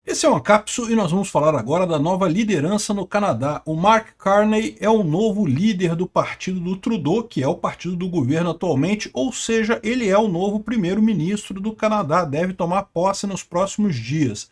Esse é o Ancapsu e nós vamos falar agora da nova liderança no Canadá. O Mark Carney é o novo líder do partido do Trudeau, que é o partido do governo atualmente, ou seja, ele é o novo primeiro-ministro do Canadá, deve tomar posse nos próximos dias.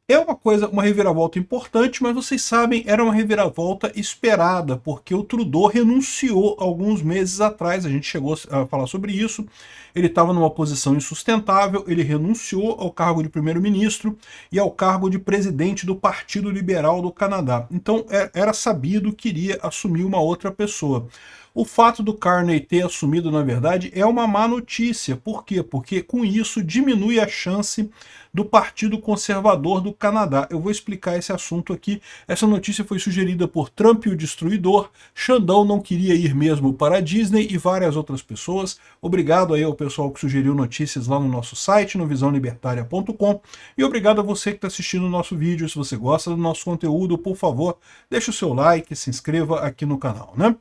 É uma reviravolta importante, mas vocês sabem, era uma reviravolta esperada, porque o Trudeau renunciou alguns meses atrás, a gente chegou a falar sobre isso, ele estava numa posição insustentável, ele renunciou ao cargo de primeiro-ministro e ao cargo de presidente do Partido Liberal do Canadá. Então era sabido que iria assumir uma outra pessoa. O fato do Carney ter assumido, na verdade, é uma má notícia. Por quê? Porque com isso diminui a chance do Partido Conservador do Canadá. Eu vou explicar esse assunto aqui. Essa notícia foi sugerida por Trump e o Destruidor, Xandão não queria ir mesmo para a Disney e várias outras pessoas. Obrigado aí ao pessoal que sugeriu notícias lá no nosso site, no visãolibertaria.com, e obrigado a você que está assistindo o nosso vídeo. Se você gosta do nosso conteúdo, por favor, deixe o seu like, se inscreva aqui no canal, né?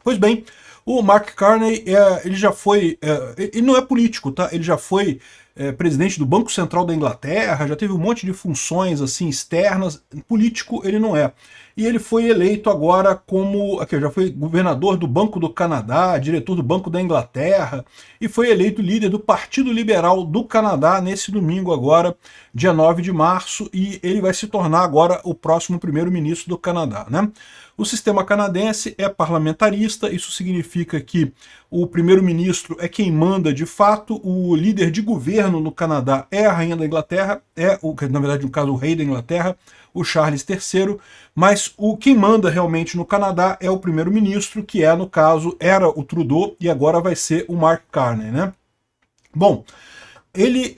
Pois bem, o Mark Carney, ele já foi, ele não é político, tá? Ele já foi presidente do Banco Central da Inglaterra, já teve um monte de funções assim externas, político ele não é. E ele foi eleito agora como, aqui, já foi governador do Banco do Canadá, diretor do Banco da Inglaterra, e foi eleito líder do Partido Liberal do Canadá nesse domingo agora, dia 9 de março, e ele vai se tornar agora o próximo primeiro-ministro do Canadá, né? O sistema canadense é parlamentarista, isso significa que o primeiro-ministro é quem manda de fato, o líder de governo no Canadá é a rainha da Inglaterra, na verdade, no caso, o rei da Inglaterra, o Charles III, mas quem manda realmente no Canadá é o primeiro-ministro, que no caso, era o Trudeau e agora vai ser o Mark Carney, né? Bom, ele,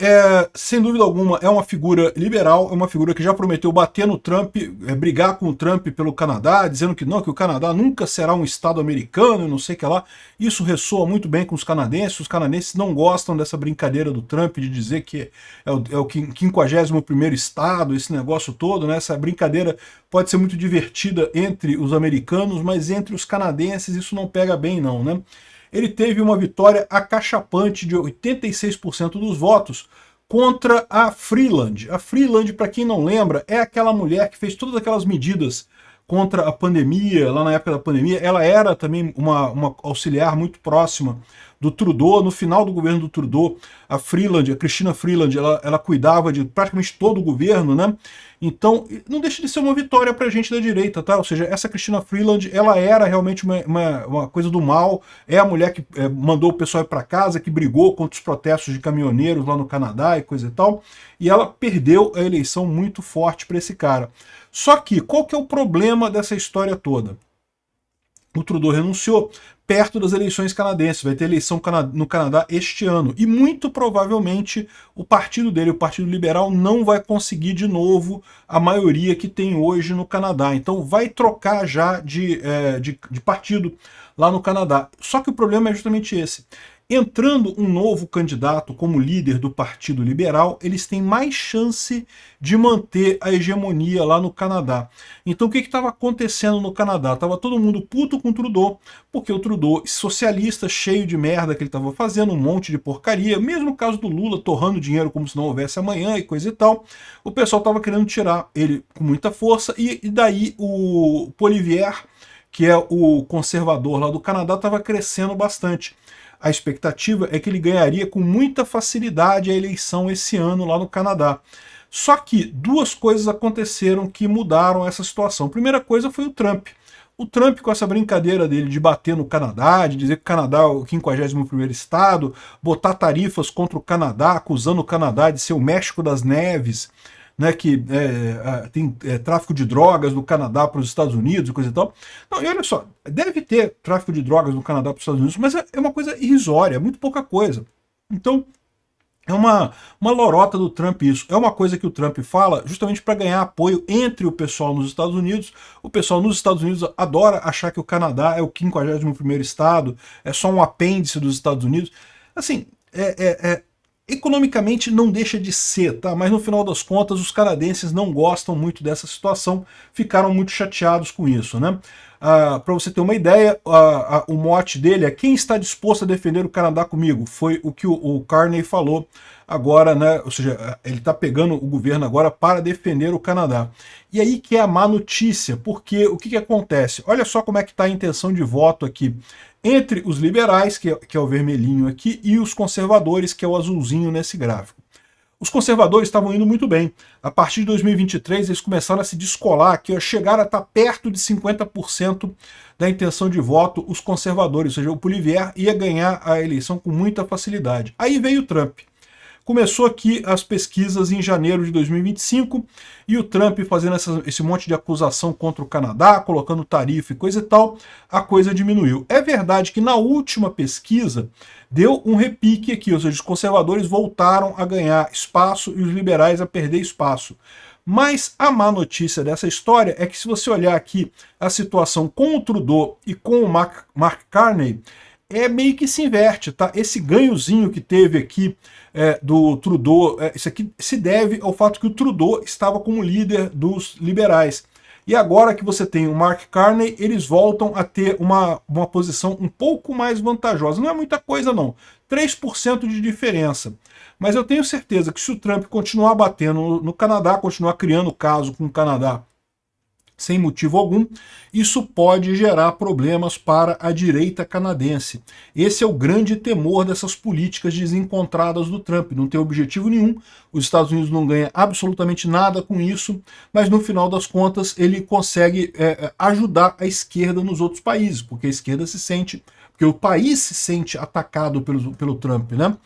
sem dúvida alguma, é uma figura liberal, é uma figura que já prometeu bater no Trump, brigar com o Trump pelo Canadá, dizendo que não, que o Canadá nunca será um estado americano, e não sei o que lá. Isso ressoa muito bem com os canadenses não gostam dessa brincadeira do Trump de dizer que é o 51º estado, esse negócio todo, né? Essa brincadeira pode ser muito divertida entre os americanos, mas entre os canadenses isso não pega bem não, né? Ele teve uma vitória acachapante de 86% dos votos contra a Freeland. A Freeland, para quem não lembra, é aquela mulher que fez todas aquelas medidas contra a pandemia, lá na época da pandemia. Ela era também uma auxiliar muito próxima do Trudeau. No final do governo do Trudeau, a Chrystia Freeland, ela cuidava de praticamente todo o governo, né? Então, não deixa de ser uma vitória pra gente da direita, tá? Ou seja, essa Chrystia Freeland, ela era realmente uma coisa do mal, é a mulher que mandou o pessoal ir pra casa, que brigou contra os protestos de caminhoneiros lá no Canadá e coisa e tal, e ela perdeu a eleição muito forte para esse cara. Só que, qual que é o problema dessa história toda? O Trudeau renunciou perto das eleições canadenses, vai ter eleição no Canadá este ano, e muito provavelmente o partido dele, o Partido Liberal, não vai conseguir de novo a maioria que tem hoje no Canadá, então vai trocar já de partido lá no Canadá. Só que o problema é justamente esse. Entrando um novo candidato como líder do Partido Liberal, eles têm mais chance de manter a hegemonia lá no Canadá. Então o que estava acontecendo no Canadá? Estava todo mundo puto com o Trudeau, porque o Trudeau, socialista, cheio de merda que ele estava fazendo, um monte de porcaria, mesmo o caso do Lula, torrando dinheiro como se não houvesse amanhã e coisa e tal, o pessoal estava querendo tirar ele com muita força, e daí o Poilievre, que é o conservador lá do Canadá, estava crescendo bastante. A expectativa é que ele ganharia com muita facilidade a eleição esse ano lá no Canadá. Só que duas coisas aconteceram que mudaram essa situação. A primeira coisa foi o Trump. O Trump, com essa brincadeira dele de bater no Canadá, de dizer que o Canadá é o 51º estado, botar tarifas contra o Canadá, acusando o Canadá de ser o México das Neves, né, que tem tráfico de drogas do Canadá para os Estados Unidos e coisa e tal. Não, e olha só, deve ter tráfico de drogas no Canadá para os Estados Unidos, mas é uma coisa irrisória, é muito pouca coisa. Então, é uma lorota do Trump isso. É uma coisa que o Trump fala justamente para ganhar apoio entre o pessoal nos Estados Unidos. O pessoal nos Estados Unidos adora achar que o Canadá é o 51º estado, é só um apêndice dos Estados Unidos. Assim, Economicamente não deixa de ser, tá? Mas no final das contas os canadenses não gostam muito dessa situação, ficaram muito chateados com isso, né? Para você ter uma ideia, o mote dele é: quem está disposto a defender o Canadá comigo? Foi o que o Carney falou agora, né? Ou seja, ele está pegando o governo agora para defender o Canadá. E aí que é a má notícia, porque o que acontece? Olha só como é que está a intenção de voto aqui entre os liberais, que é o vermelhinho aqui, e os conservadores, que é o azulzinho nesse gráfico. Os conservadores estavam indo muito bem. A partir de 2023, eles começaram a se descolar, aqui, chegaram a estar perto de 50% da intenção de voto, os conservadores, ou seja, o Poilievre ia ganhar a eleição com muita facilidade. Aí veio o Trump. Começou aqui as pesquisas em janeiro de 2025 e o Trump fazendo esse monte de acusação contra o Canadá, colocando tarifa e coisa e tal, a coisa diminuiu. É verdade que na última pesquisa deu um repique aqui, ou seja, os conservadores voltaram a ganhar espaço e os liberais a perder espaço. Mas a má notícia dessa história é que se você olhar aqui a situação com o Trudeau e com o Mark Carney, meio que se inverte, tá? Esse ganhozinho que teve aqui do Trudeau, isso aqui se deve ao fato que o Trudeau estava como líder dos liberais. E agora que você tem o Mark Carney, eles voltam a ter uma posição um pouco mais vantajosa. Não é muita coisa não, 3% de diferença. Mas eu tenho certeza que se o Trump continuar batendo no Canadá, continuar criando caso com o Canadá, sem motivo algum, isso pode gerar problemas para a direita canadense. Esse é o grande temor dessas políticas desencontradas do Trump. Não tem objetivo nenhum, os Estados Unidos não ganham absolutamente nada com isso, mas no final das contas ele consegue ajudar a esquerda nos outros países, porque a esquerda se sente, porque o país se sente atacado pelo Trump, né?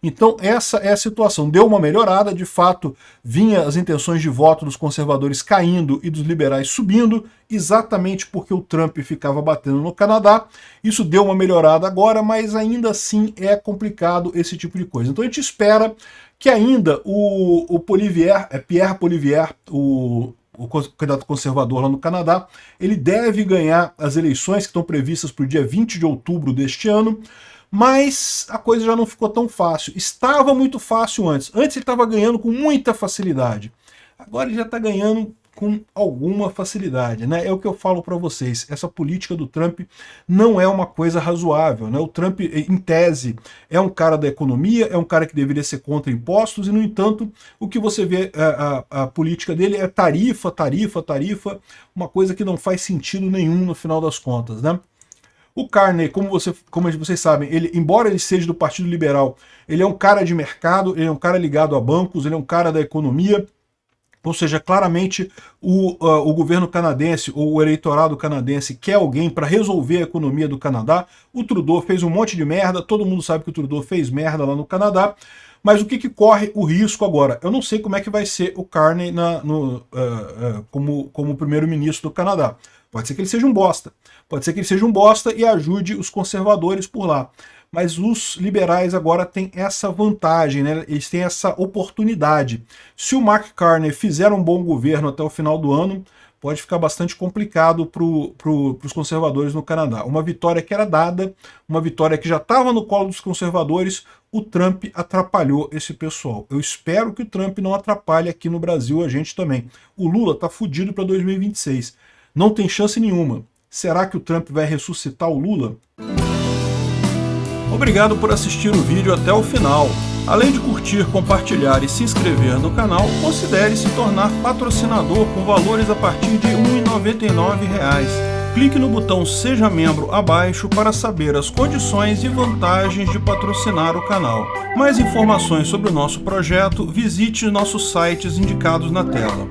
Então essa é a situação. Deu uma melhorada, de fato, vinha as intenções de voto dos conservadores caindo e dos liberais subindo, exatamente porque o Trump ficava batendo no Canadá. Isso deu uma melhorada agora, mas ainda assim é complicado esse tipo de coisa. Então a gente espera que ainda o Pierre Poilievre, o candidato conservador lá no Canadá, ele deve ganhar as eleições que estão previstas para o dia 20 de outubro deste ano, mas a coisa já não ficou tão fácil. Estava muito fácil antes. Antes ele estava ganhando com muita facilidade. Agora ele já está ganhando com alguma facilidade, né? É o que eu falo para vocês. Essa política do Trump não é uma coisa razoável, né? O Trump, em tese, é um cara da economia, é um cara que deveria ser contra impostos e, no entanto, o que você vê, a política dele é tarifa, tarifa, tarifa, uma coisa que não faz sentido nenhum no final das contas, né? O Carney, como vocês sabem, embora ele seja do Partido Liberal, ele é um cara de mercado, ele é um cara ligado a bancos, ele é um cara da economia, ou seja, claramente o governo canadense, ou o eleitorado canadense, quer alguém para resolver a economia do Canadá. O Trudeau fez um monte de merda, todo mundo sabe que o Trudeau fez merda lá no Canadá, mas o que corre o risco agora? Eu não sei como é que vai ser o Carney como primeiro-ministro do Canadá. Pode ser que ele seja um bosta. Pode ser que ele seja um bosta e ajude os conservadores por lá. Mas os liberais agora têm essa vantagem, né? Eles têm essa oportunidade. Se o Mark Carney fizer um bom governo até o final do ano, pode ficar bastante complicado para os conservadores no Canadá. Uma vitória que era dada, uma vitória que já estava no colo dos conservadores, o Trump atrapalhou esse pessoal. Eu espero que o Trump não atrapalhe aqui no Brasil a gente também. O Lula está fudido para 2026. Não tem chance nenhuma. Será que o Trump vai ressuscitar o Lula? Obrigado por assistir o vídeo até o final. Além de curtir, compartilhar e se inscrever no canal, considere se tornar patrocinador com valores a partir de R$ 1,99. Clique no botão Seja Membro abaixo para saber as condições e vantagens de patrocinar o canal. Mais informações sobre o nosso projeto, visite nossos sites indicados na tela.